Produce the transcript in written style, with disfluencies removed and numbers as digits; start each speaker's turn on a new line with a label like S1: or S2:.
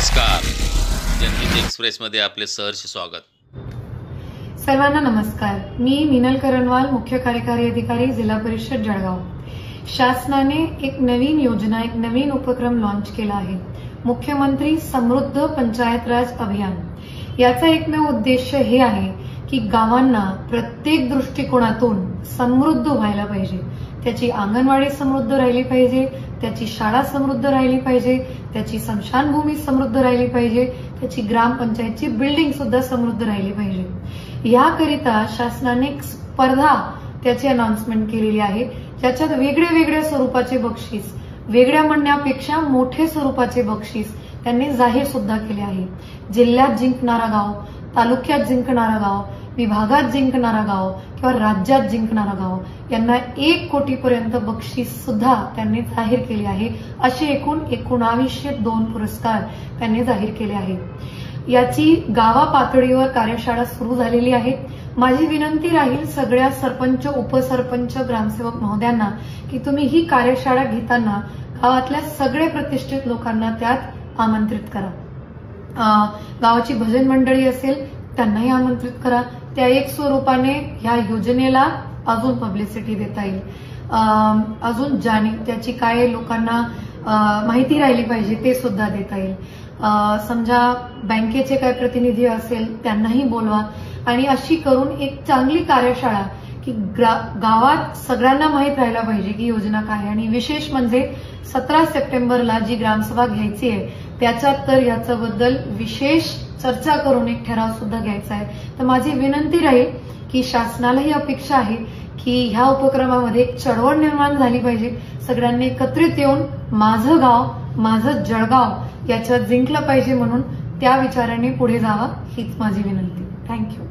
S1: नमस्कार, जनहित एक्सप्रेसमध्ये आपले सहर्ष स्वागत।
S2: सर्वांना नमस्कार। मी मीनल करणवाल, मुख्य कार्यकारी अधिकारी, जिल्हा परिषद जळगाव। शासनाने एक नवीन योजना, एक नवीन उपक्रम लॉन्च केला आहे, मुख्यमंत्री समृद्ध पंचायत राज अभियान। याचा एकमेव उद्देश हे आहे की गावांना प्रत्येक दृष्टिकोनातून समृद्ध व्हायला पाहिजे। त्याची अंगणवाडी समृद्ध राहिली पाहिजे, त्याची शाळा समृद्ध राहिली पाहिजे, त्याची स्मशानभूमी समृद्ध राहिली पाहिजे, त्याची ग्रामपंचायतची बिल्डिंग सुद्धा समृद्ध राहिली पाहिजे। याकरिता शासनाने एक स्पर्धा त्याची अनाउन्समेंट केलेली आहे, ज्याच्यात वेगळ्या स्वरूपाचे बक्षीस, वेगळ्या म्हणण्यापेक्षा मोठे स्वरूपाचे बक्षीस त्यांनी जाहीर सुद्धा केले आहे। जिल्ह्यात जिंकणारा गाव, तालुक्यात जिंकणारा गाव, विभागात जिंकणारा गाव किंवा राज्यात जिंकणारा गाव यांना 1 कोटीपर्यंत बक्षीस सुद्धा त्यांनी जाहीर केले आहे। असे एकूण 1902 पुरस्कार त्यांनी जाहीर केले आहेत। याची गावा पातळीवर कार्यशाळा सुरू झालेली आहे। माझी विनंती राहील सगळ्या सरपंच, उपसरपंच, ग्रामसेवक महोदयांना की तुम्ही ही कार्यशाळा घेताना गावातल्या सगळ्या प्रतिष्ठित लोकांना त्यात आमंत्रित करा। गावाची भजन मंडळी असेल त्यांनाही आमंत्रित करा। त्या एक स्वरूपाने ह्या योजनेला अजून पब्लिसिटी देता येईल, अजून त्याची काय लोकांना माहिती राहिली पाहिजे ते सुद्धा देता येईल। समजा बँकेचे काय प्रतिनिधी असेल त्यांनाही बोलवा आणि अशी करून एक चांगली कार्यशाळा की गावात सगळ्यांना माहित राहायला पाहिजे की योजना काय आहे। आणि विशेष म्हणजे 17 सप्टेंबरला जी ग्रामसभा घ्यायची आहे त्याच्यात तर याच्याबद्दल विशेष चर्चा करून एक ठराव सुद्धा घ्यायचा आहे। तर माझी विनंती राहील की शासनालाही अपेक्षा आहे की ह्या उपक्रमामध्ये एक चळवळ निर्माण झाली पाहिजे। सगळ्यांनी एकत्रित येऊन माझं गाव, माझं जळगाव याच्यात जिंकलं पाहिजे, म्हणून त्या विचाराने पुढे जावा हीच माझी विनंती। थँक्यू।